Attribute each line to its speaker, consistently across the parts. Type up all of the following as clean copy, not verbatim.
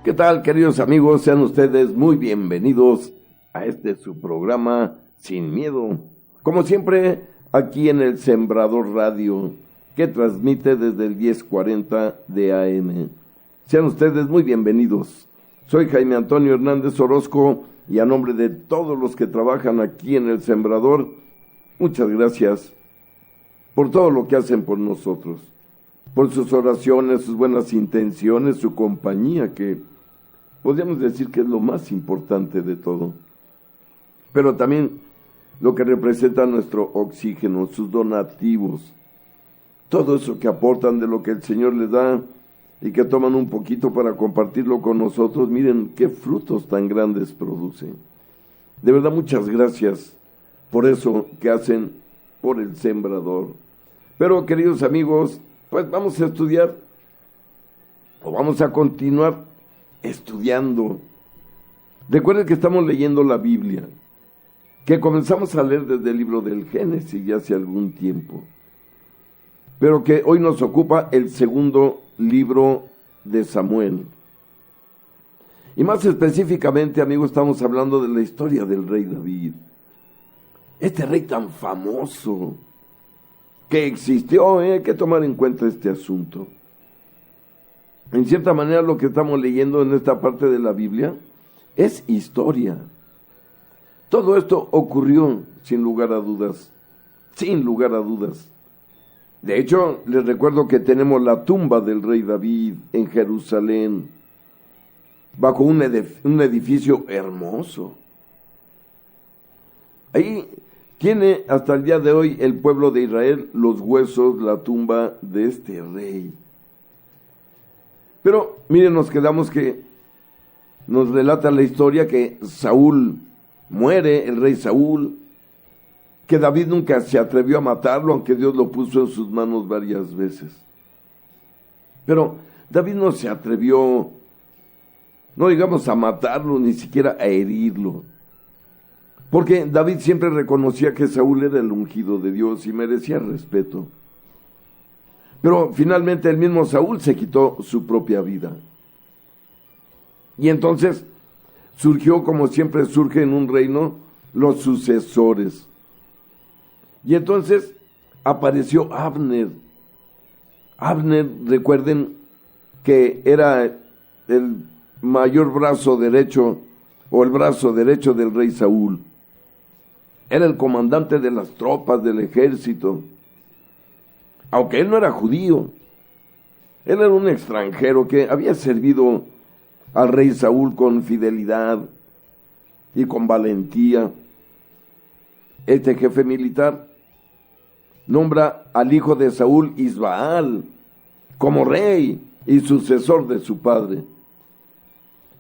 Speaker 1: ¿Qué tal, queridos amigos? Sean ustedes muy bienvenidos a su programa Sin Miedo. Como siempre, aquí en el Sembrador Radio, que transmite desde el 1040 de AM. Sean ustedes muy bienvenidos. Soy Jaime Antonio Hernández Orozco y a nombre de todos los que trabajan aquí en el Sembrador, muchas gracias por todo lo que hacen por nosotros, por sus oraciones, sus buenas intenciones, su compañía, que podríamos decir que es lo más importante de todo. Pero también lo que representa nuestro oxígeno, sus donativos, todo eso que aportan de lo que el Señor les da y que toman un poquito para compartirlo con nosotros. Miren qué frutos tan grandes produce. De verdad, muchas gracias por eso que hacen por el Sembrador. Pero, queridos amigos, pues vamos a estudiar, o vamos a continuar estudiando. Recuerden que estamos leyendo la Biblia, que comenzamos a leer desde el libro del Génesis ya hace algún tiempo, pero que hoy nos ocupa el segundo libro de Samuel. Y más específicamente, amigos, estamos hablando de la historia del rey David. Este rey tan famoso que existió, hay que tomar en cuenta este asunto. En cierta manera, lo que estamos leyendo en esta parte de la Biblia es historia. Todo esto ocurrió sin lugar a dudas, sin lugar a dudas. De hecho, les recuerdo que tenemos la tumba del rey David en Jerusalén, bajo un edificio hermoso. Ahí tiene hasta el día de hoy el pueblo de Israel los huesos, la tumba de este rey. Pero miren, nos quedamos que nos relata la historia que Saúl muere, el rey Saúl, que David nunca se atrevió a matarlo, aunque Dios lo puso en sus manos varias veces. Pero David no se atrevió, no digamos a matarlo, ni siquiera a herirlo, porque David siempre reconocía que Saúl era el ungido de Dios y merecía respeto. Pero finalmente el mismo Saúl se quitó su propia vida. Y entonces surgió, como siempre surge en un reino, los sucesores. Y entonces apareció Abner. Abner, recuerden que era el mayor brazo derecho, o el brazo derecho del rey Saúl. Era el comandante de las tropas del ejército. Aunque él no era judío, él era un extranjero que había servido al rey Saúl con fidelidad y con valentía. Este jefe militar nombra al hijo de Saúl, Isbaal, como rey y sucesor de su padre.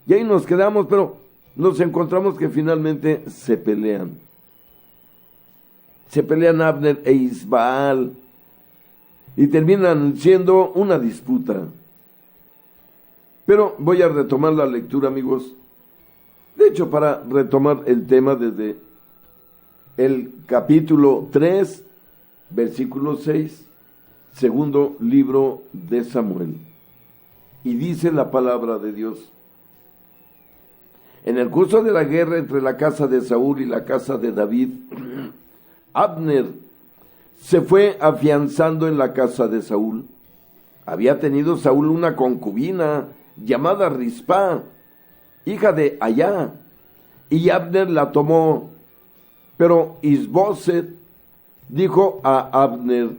Speaker 1: Y ahí nos quedamos, pero nos encontramos que finalmente se pelean. Se pelean Abner e Isbaal y terminan siendo una disputa. Pero voy a retomar la lectura, amigos. De hecho, para retomar el tema desde el capítulo 3, versículo 6, segundo libro de Samuel. Y dice la palabra de Dios: en el curso de la guerra entre la casa de Saúl y la casa de David, Abner se fue afianzando en la casa de Saúl. Había tenido Saúl una concubina llamada Rispa, hija de Ayá, y Abner la tomó. Pero Isboset dijo a Abner: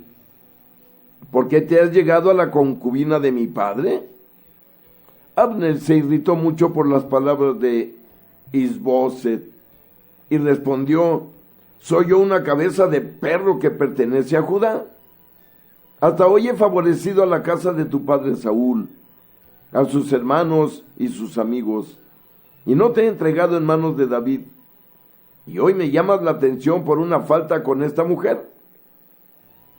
Speaker 1: ¿por qué te has llegado a la concubina de mi padre? Abner se irritó mucho por las palabras de Isboset y respondió: ¿soy yo una cabeza de perro que pertenece a Judá? Hasta hoy he favorecido a la casa de tu padre Saúl, a sus hermanos y sus amigos, y no te he entregado en manos de David. Y hoy me llamas la atención por una falta con esta mujer.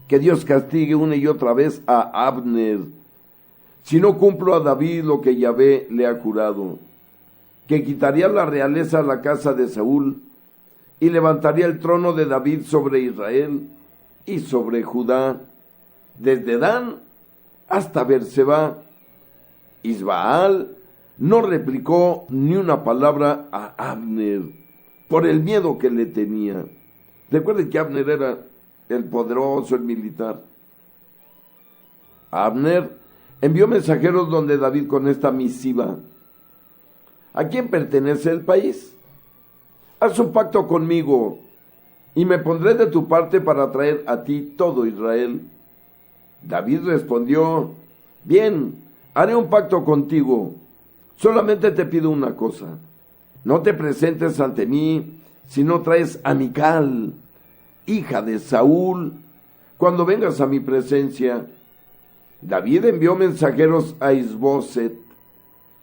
Speaker 1: Que Dios castigue una y otra vez a Abner, si no cumplo a David lo que Yahvé le ha jurado, que quitaría la realeza a la casa de Saúl y levantaría el trono de David sobre Israel y sobre Judá, desde Dan hasta Berseba. Isbaal no replicó ni una palabra a Abner por el miedo que le tenía. Recuerden que Abner era el poderoso, el militar. Abner envió mensajeros donde David con esta misiva: ¿a quién pertenece el país? Haz un pacto conmigo y me pondré de tu parte para traer a ti todo Israel. David respondió: bien, haré un pacto contigo. Solamente te pido una cosa: no te presentes ante mí si no traes a Mical, hija de Saúl, cuando vengas a mi presencia. David envió mensajeros a Isboset,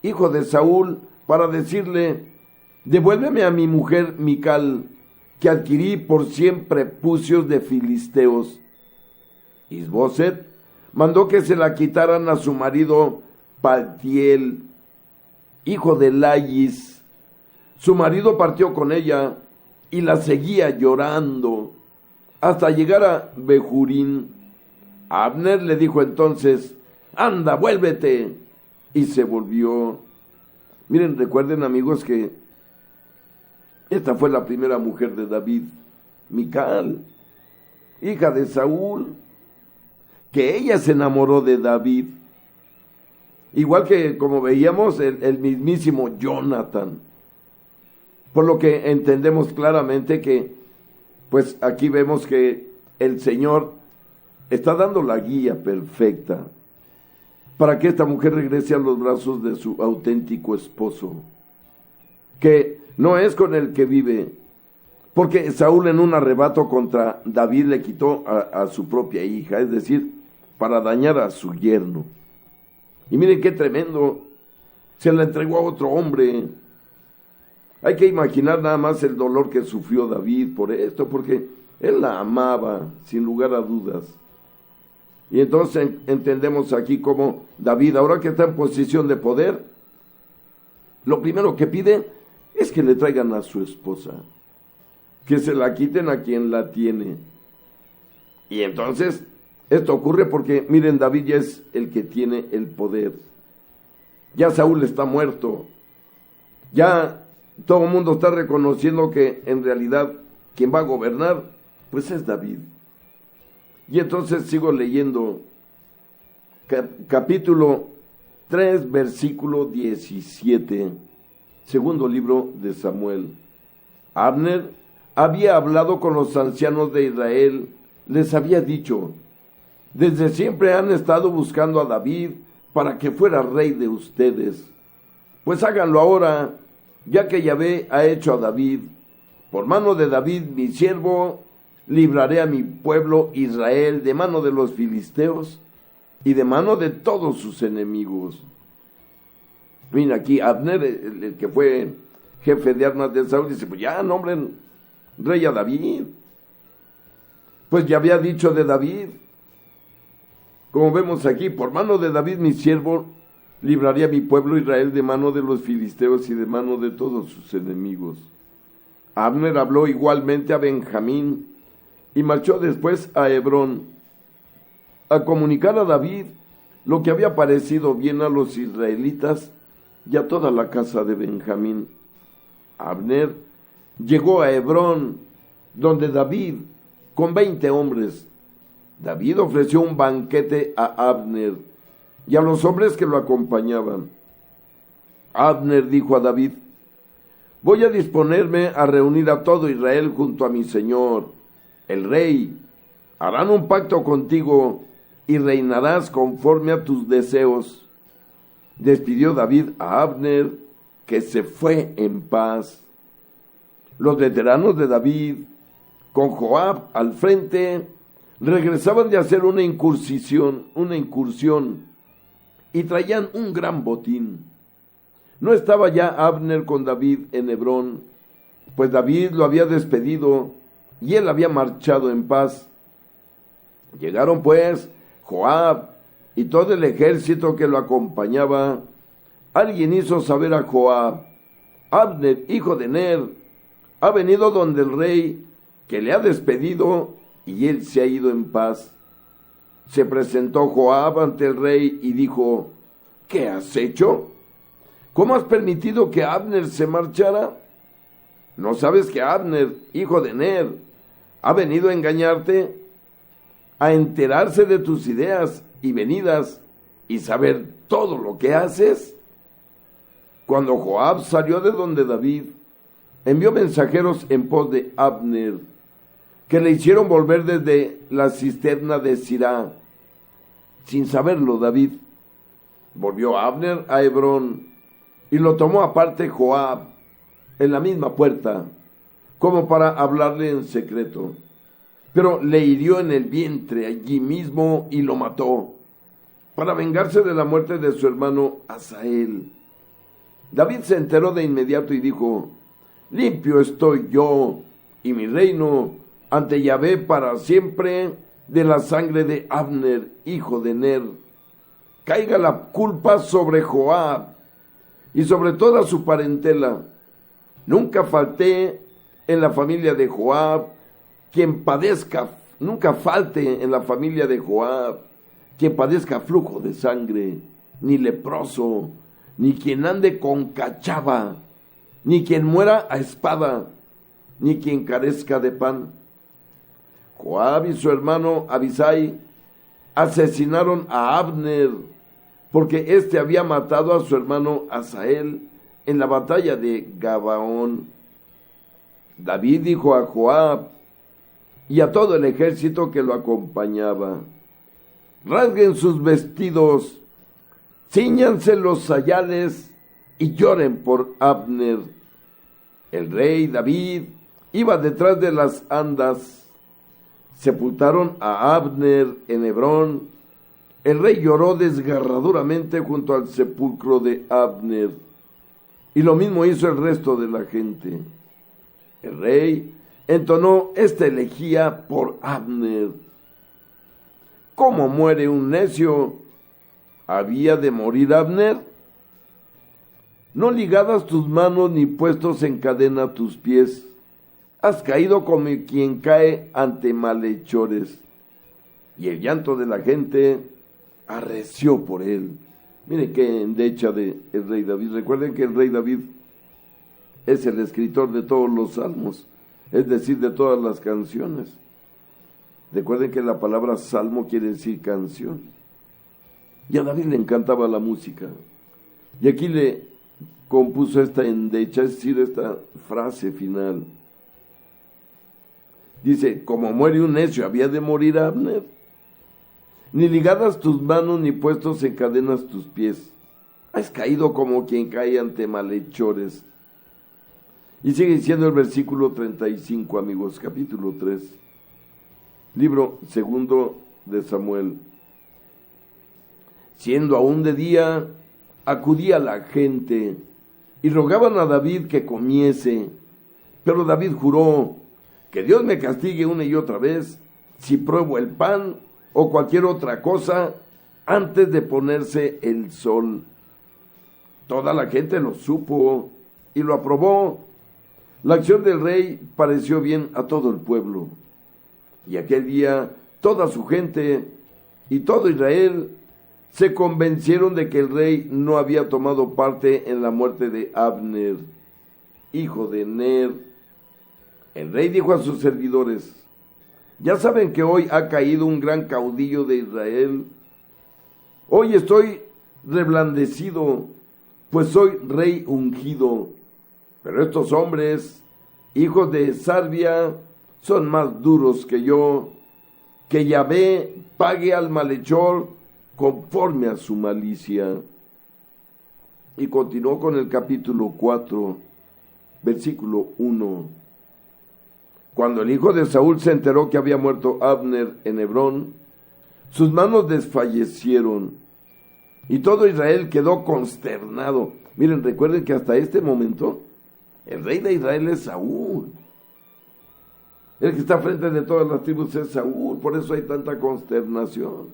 Speaker 1: hijo de Saúl, para decirle: devuélveme a mi mujer Mical, que adquirí por 100 prepucios de filisteos. Isboset mandó que se la quitaran a su marido Paltiel, hijo de Lais. Su marido partió con ella y la seguía llorando hasta llegar a Bejurín. Abner le dijo entonces: anda, vuélvete. Y se volvió. Miren, recuerden, amigos, que esta fue la primera mujer de David, Mical, hija de Saúl, que ella se enamoró de David. Igual que, como veíamos, el mismísimo Jonathan. Por lo que entendemos claramente que, pues aquí vemos que el Señor está dando la guía perfecta para que esta mujer regrese a los brazos de su auténtico esposo, que no es con el que vive, porque Saúl en un arrebato contra David le quitó a su propia hija, es decir, para dañar a su yerno. Y miren qué tremendo, se la entregó a otro hombre. Hay que imaginar nada más el dolor que sufrió David por esto, porque él la amaba, sin lugar a dudas. Y entonces entendemos aquí cómo David, ahora que está en posición de poder, lo primero que pide es que le traigan a su esposa, que se la quiten a quien la tiene. Y entonces esto ocurre porque, miren, David ya es el que tiene el poder. Ya Saúl está muerto. Ya todo el mundo está reconociendo que en realidad quien va a gobernar, pues es David. Y entonces sigo leyendo capítulo 3, versículo 17, segundo libro de Samuel. Abner había hablado con los ancianos de Israel, les había dicho: desde siempre han estado buscando a David para que fuera rey de ustedes. Pues háganlo ahora, ya que Yahvé ha hecho a David. Por mano de David, mi siervo, libraré a mi pueblo Israel de mano de los filisteos y de mano de todos sus enemigos. Mira aquí, Abner, el que fue jefe de armas de Saúl, dice: pues ya nombren rey a David. Pues ya había dicho de David, como vemos aquí: por mano de David mi siervo libraría a mi pueblo Israel de mano de los filisteos y de mano de todos sus enemigos. Abner habló igualmente a Benjamín y marchó después a Hebrón a comunicar a David lo que había parecido bien a los israelitas y a toda la casa de Benjamín. Abner llegó a Hebrón, donde David, con 20 hombres, David ofreció un banquete a Abner y a los hombres que lo acompañaban. Abner dijo a David: voy a disponerme a reunir a todo Israel junto a mi señor, el rey. Harán un pacto contigo y reinarás conforme a tus deseos. Despidió David a Abner, que se fue en paz. Los veteranos de David, con Joab al frente, regresaban de hacer una incursión, y traían un gran botín. No estaba ya Abner con David en Hebrón, pues David lo había despedido y él había marchado en paz. Llegaron pues Joab y todo el ejército que lo acompañaba. Alguien hizo saber a Joab: Abner, hijo de Ner, ha venido donde el rey, que le ha despedido, y él se ha ido en paz. Se presentó Joab ante el rey y dijo: ¿qué has hecho? ¿Cómo has permitido que Abner se marchara? ¿No sabes que Abner, hijo de Ner, ha venido a engañarte, a enterarse de tus ideas y venidas y saber todo lo que haces? Cuando Joab salió de donde David, envió mensajeros en pos de Abner, que le hicieron volver desde la cisterna de Sirá. Sin saberlo, David volvió Abner a Hebrón y lo tomó aparte Joab en la misma puerta, como para hablarle en secreto. Pero le hirió en el vientre allí mismo y lo mató, para vengarse de la muerte de su hermano Asael. David se enteró de inmediato y dijo: limpio estoy yo y mi reino ante Yahvé para siempre de la sangre de Abner, hijo de Ner. Caiga la culpa sobre Joab y sobre toda su parentela. Nunca falté en la familia de Joab quien padezca, nunca falte en la familia de Joab quien padezca flujo de sangre, ni leproso, ni quien ande con cachava, ni quien muera a espada, ni quien carezca de pan. Joab y su hermano Abisai asesinaron a Abner, porque éste había matado a su hermano Asael en la batalla de Gabaón. David dijo a Joab y a todo el ejército que lo acompañaba: rasguen sus vestidos, cíñanse los sayales y lloren por Abner. El rey David iba detrás de las andas. Sepultaron a Abner en Hebrón. El rey lloró desgarradoramente junto al sepulcro de Abner, y lo mismo hizo el resto de la gente. El rey entonó esta elegía por Abner: ¿cómo muere un necio? ¿Había de morir Abner? No ligadas tus manos ni puestos en cadena tus pies, has caído como quien cae ante malhechores. Y el llanto de la gente arreció por él. Miren qué endecha de el rey David. Recuerden que el rey David es el escritor de todos los salmos, es decir, de todas las canciones. Recuerden que la palabra salmo quiere decir canción. Y a David le encantaba la música. Y aquí le compuso esta endecha, es decir, esta frase final. Dice: como muere un necio, ¿había de morir Abner? Ni ligadas tus manos, ni puestos en cadenas tus pies, has caído como quien cae ante malhechores. Y sigue diciendo el versículo 35, amigos, capítulo 3, libro segundo de Samuel. Siendo aún de día, acudía la gente y rogaban a David que comiese. Pero David juró: que Dios me castigue una y otra vez si pruebo el pan o cualquier otra cosa antes de ponerse el sol. Toda la gente lo supo y lo aprobó. La acción del rey pareció bien a todo el pueblo. Y aquel día toda su gente y todo Israel se convencieron de que el rey no había tomado parte en la muerte de Abner, hijo de Ner. El rey dijo a sus servidores: ya saben que hoy ha caído un gran caudillo de Israel. Hoy estoy reblandecido, pues soy rey ungido. Pero estos hombres, hijos de Sarbia, son más duros que yo. Que Yahvé pague al malhechor conforme a su malicia. Y continuó con el capítulo 4, versículo 1. Cuando el hijo de Saúl se enteró que había muerto Abner en Hebrón, sus manos desfallecieron y todo Israel quedó consternado. Miren, recuerden que hasta este momento el rey de Israel es Saúl. El que está frente de todas las tribus es Saúl, por eso hay tanta consternación.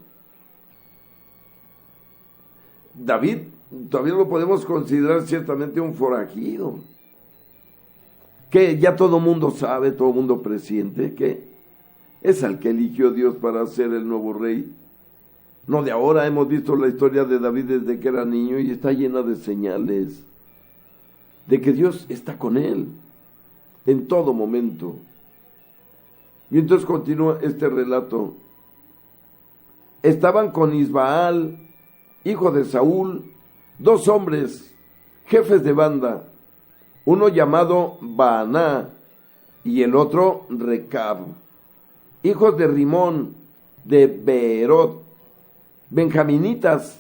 Speaker 1: David todavía lo podemos considerar ciertamente un forajido, que ya todo mundo sabe, todo mundo presiente que es al que eligió Dios para ser el nuevo rey. No de ahora, hemos visto la historia de David desde que era niño y está llena de señales. de que Dios está con él en todo momento. Y entonces continúa este relato. Estaban con Isbaal, hijo de Saúl, 2 hombres, jefes de banda, uno llamado Baaná y el otro Recab, hijos de Rimón, de Beerot, benjaminitas,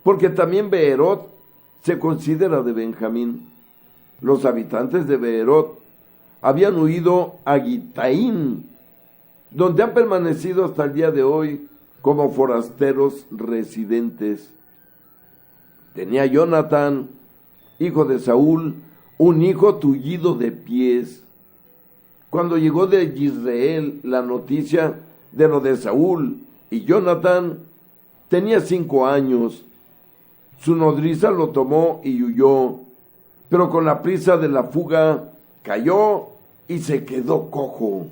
Speaker 1: porque también Beerot se considera de Benjamín. Los habitantes de Beerot habían huido a Gitaín, donde han permanecido hasta el día de hoy como forasteros residentes. Tenía Jonatán, hijo de Saúl, un hijo tullido de pies. Cuando llegó de Israel la noticia de lo de Saúl y Jonatán, tenía 5 años. Su nodriza lo tomó y huyó, pero con la prisa de la fuga cayó y se quedó cojo.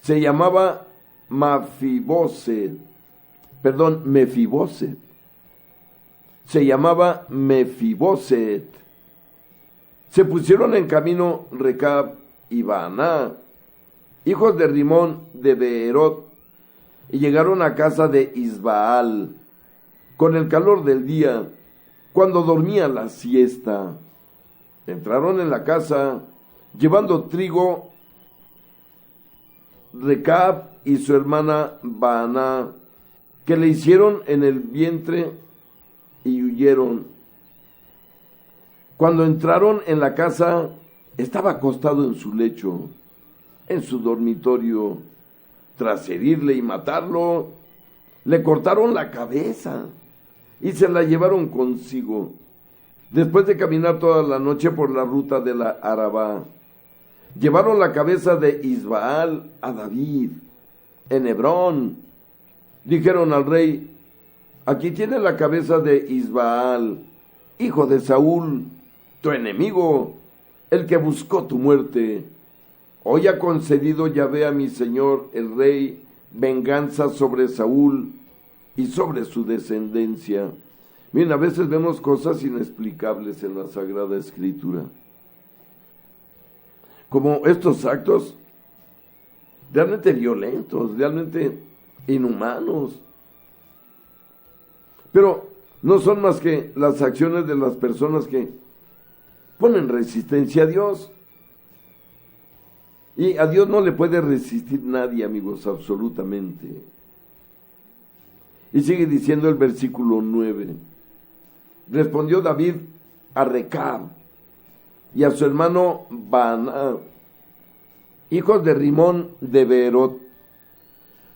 Speaker 1: Se llamaba Mefiboset. Se llamaba Mefiboset. Se pusieron en camino Recab y Baaná, hijos de Rimón de Beerot, y llegaron a casa de Isbaal, con el calor del día, cuando dormía la siesta. Entraron en la casa, llevando trigo, Recab y su hermana Baaná, que le hicieron en el vientre y huyeron. Cuando entraron en la casa, estaba acostado en su lecho, en su dormitorio. Tras herirle y matarlo, le cortaron la cabeza y se la llevaron consigo, después de caminar toda la noche por la ruta de la Arabá. Llevaron la cabeza de Isbaal a David en Hebrón. Dijeron al rey: aquí tiene la cabeza de Isbaal, hijo de Saúl, tu enemigo, el que buscó tu muerte. Hoy ha concedido Yahvé a mi señor el rey venganza sobre Saúl y sobre su descendencia. Miren, a veces vemos cosas inexplicables en la Sagrada Escritura, como estos actos realmente violentos, realmente inhumanos. Pero no son más que las acciones de las personas que ponen resistencia a Dios. Y a Dios no le puede resistir nadie, amigos, absolutamente. Y sigue diciendo el versículo 9. Respondió David a Recab y a su hermano Baaná, hijos de Rimón de Beerot: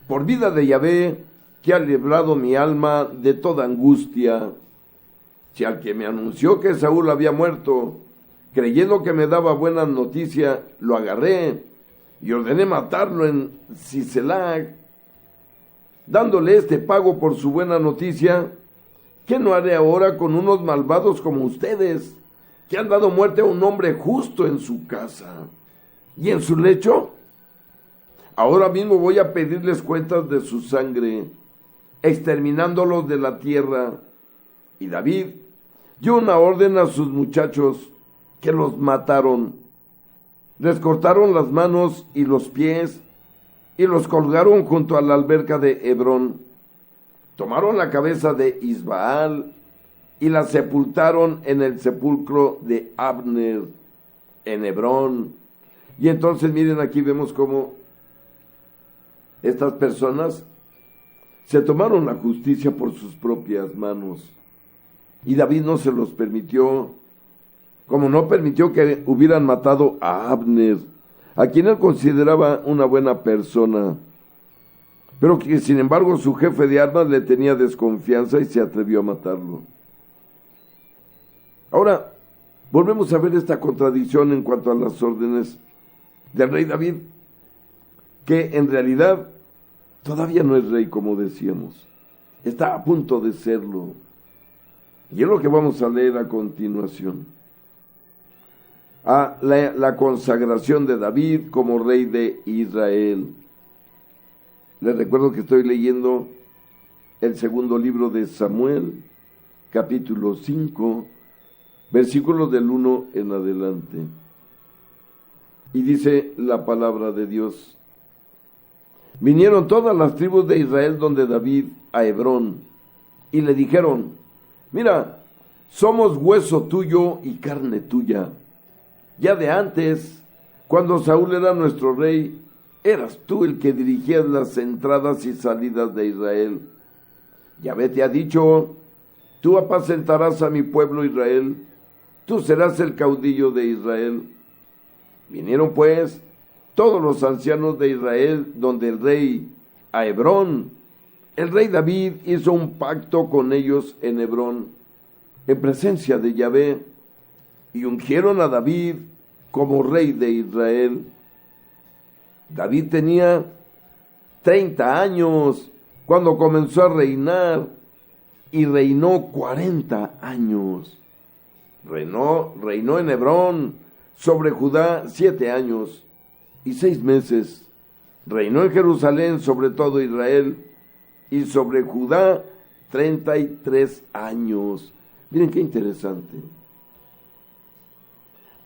Speaker 1: por vida de Yahvé, que ha librado mi alma de toda angustia, si al que me anunció que Saúl había muerto, creyendo que me daba buena noticia, lo agarré y ordené matarlo en Siselag, dándole este pago por su buena noticia, ¿qué no haré ahora con unos malvados como ustedes, que han dado muerte a un hombre justo en su casa y en su lecho? Ahora mismo voy a pedirles cuentas de su sangre, exterminándolos de la tierra. Y David dio una orden a sus muchachos, que los mataron. Les cortaron las manos y los pies y los colgaron junto a la alberca de Hebrón. Tomaron la cabeza de Isbaal y la sepultaron en el sepulcro de Abner en Hebrón. Y entonces miren, aquí vemos cómo estas personas se tomaron la justicia por sus propias manos. Y David no se los permitió, como no permitió que hubieran matado a Abner, a quien él consideraba una buena persona, pero que sin embargo su jefe de armas le tenía desconfianza y se atrevió a matarlo. Ahora, volvemos a ver esta contradicción en cuanto a las órdenes del rey David, que en realidad todavía no es rey, como decíamos, está a punto de serlo. Y es lo que vamos a leer a continuación. A la consagración de David como rey de Israel. Les recuerdo que estoy leyendo el segundo libro de Samuel, capítulo 5, versículos del 1 en adelante. Y dice la palabra de Dios: vinieron todas las tribus de Israel donde David a Hebrón, y le dijeron: mira, somos hueso tuyo y carne tuya. Ya de antes, cuando Saúl era nuestro rey, eras tú el que dirigías las entradas y salidas de Israel. Yahvé te ha dicho: tú apacentarás a mi pueblo Israel, tú serás el caudillo de Israel. Vinieron pues todos los ancianos de Israel donde el rey a Hebrón. El rey David hizo un pacto con ellos en Hebrón, en presencia de Yahvé, y ungieron a David como rey de Israel. David tenía 30 años cuando comenzó a reinar, y reinó 40 años. Reinó en Hebrón sobre Judá 7 años y 6 meses. Reinó en Jerusalén sobre todo Israel, y sobre Judá 33 años. Miren qué interesante.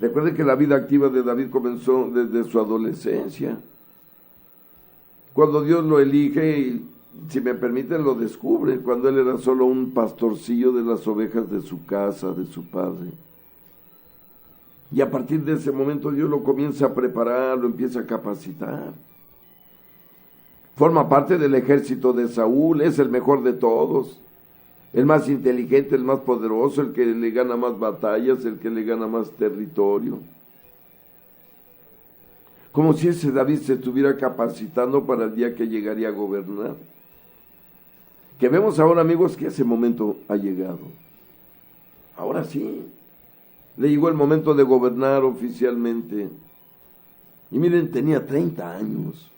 Speaker 1: Recuerden que la vida activa de David comenzó desde su adolescencia, cuando Dios lo elige y, si me permiten, lo descubre, cuando él era solo un pastorcillo de las ovejas de su casa, de su padre. Y a partir de ese momento Dios lo comienza a preparar, lo empieza a capacitar. Forma parte del ejército de Saúl, es el mejor de todos, el más inteligente, el más poderoso, el que le gana más batallas, el que le gana más territorio. Como si ese David se estuviera capacitando para el día que llegaría a gobernar. Que vemos ahora, amigos, que ese momento ha llegado. Ahora sí, le llegó el momento de gobernar oficialmente. Y miren, tenía 30 años,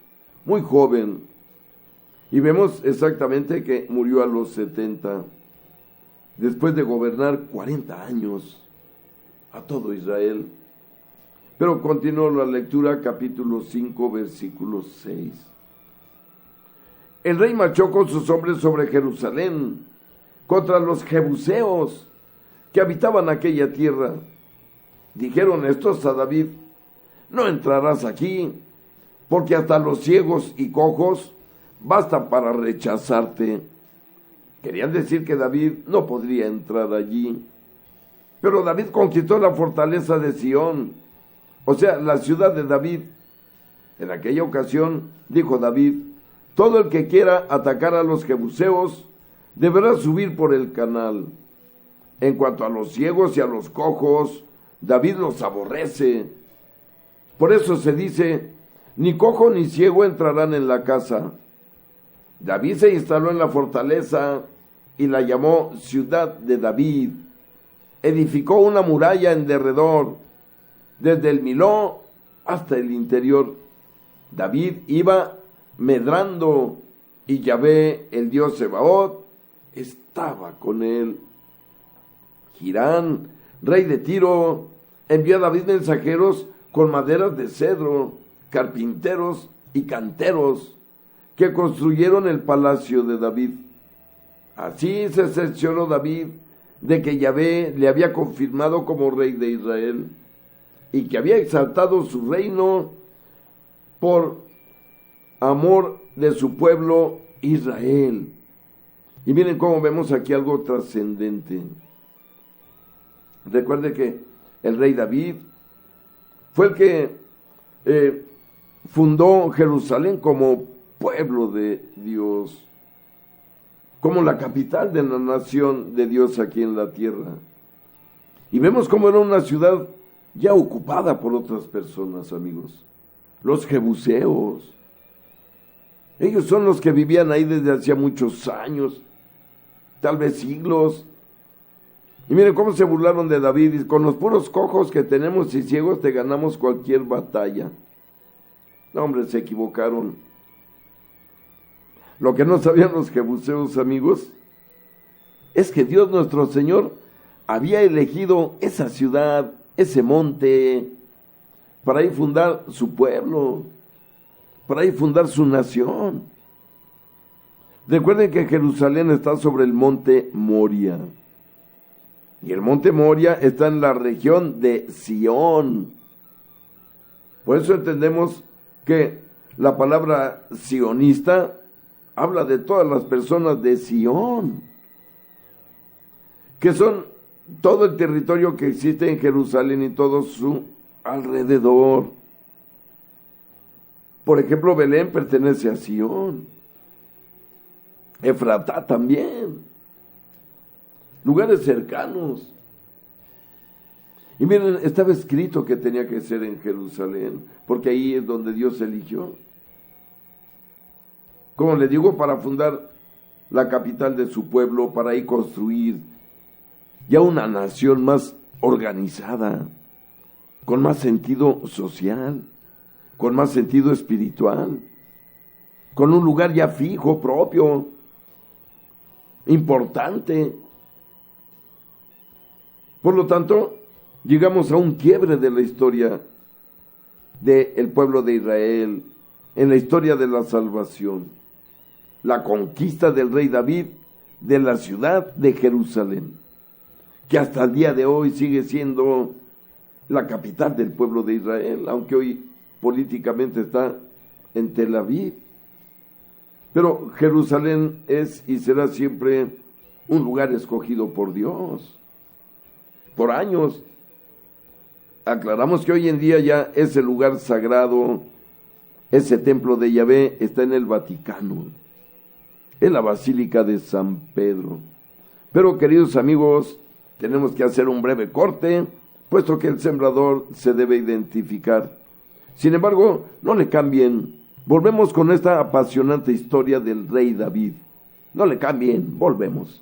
Speaker 1: muy joven. Y vemos exactamente que murió a los 70, después de gobernar 40 años a todo Israel. Pero continuó la lectura, capítulo 5, versículo 6. El rey marchó con sus hombres sobre Jerusalén, contra los jebuseos que habitaban aquella tierra. Dijeron estos a David: no entrarás aquí, porque hasta los ciegos y cojos bastan para rechazarte. Querían decir que David no podría entrar allí. Pero David conquistó la fortaleza de Sión, o sea, la ciudad de David. En aquella ocasión dijo David: todo el que quiera atacar a los jebuseos deberá subir por el canal. En cuanto a los ciegos y a los cojos, David los aborrece. Por eso se dice: ni cojo ni ciego entrarán en la casa. David se instaló en la fortaleza y la llamó Ciudad de David. Edificó una muralla en derredor, desde el Miló hasta el interior. David iba medrando, y Yahvé, el Dios Sebaot, estaba con él. Hirán, rey de Tiro, envió a David mensajeros con maderas de cedro, carpinteros y canteros, que construyeron el palacio de David. Así se cercioró David de que Yahvé le había confirmado como rey de Israel, y que había exaltado su reino por amor de su pueblo Israel. Y miren cómo vemos aquí algo trascendente. Recuerde que el rey David fue el que fundó Jerusalén como pueblo de Dios, como la capital de la nación de Dios aquí en la tierra. Y vemos cómo era una ciudad ya ocupada por otras personas, amigos. Los jebuseos. Ellos son los que vivían ahí desde hacía muchos años, tal vez siglos. Y miren cómo se burlaron de David: y con los puros cojos que tenemos y ciegos te ganamos cualquier batalla. No, hombre, se equivocaron. Lo que no sabían los jebuseos, amigos, es que Dios nuestro Señor había elegido esa ciudad, ese monte, para ahí fundar su pueblo, para ahí fundar su nación. Recuerden que Jerusalén está sobre el monte Moria. Y el monte Moria está en la región de Sión. Por eso entendemos que la palabra sionista habla de todas las personas de Sión, que son todo el territorio que existe en Jerusalén y todo su alrededor. Por ejemplo, Belén pertenece a Sión. Efratá también. Lugares cercanos. Y miren, estaba escrito que tenía que ser en Jerusalén, porque ahí es donde Dios eligió. Como le digo, para fundar la capital de su pueblo, para ahí construir ya una nación más organizada, con más sentido social, con más sentido espiritual, con un lugar ya fijo, propio, importante. Por lo tanto, llegamos a un quiebre de la historia del pueblo de Israel, en la historia de la salvación, la conquista del rey David de la ciudad de Jerusalén, que hasta el día de hoy sigue siendo la capital del pueblo de Israel, aunque hoy políticamente está en Tel Aviv. Pero Jerusalén es y será siempre un lugar escogido por Dios. Por años. Aclaramos que hoy en día ya ese lugar sagrado, ese templo de Yahvé, está en el Vaticano, en la Basílica de San Pedro. Pero, queridos amigos, tenemos que hacer un breve corte, puesto que el sembrador se debe identificar. Sin embargo, no le cambien. Volvemos con esta apasionante historia del rey David. No le cambien, volvemos.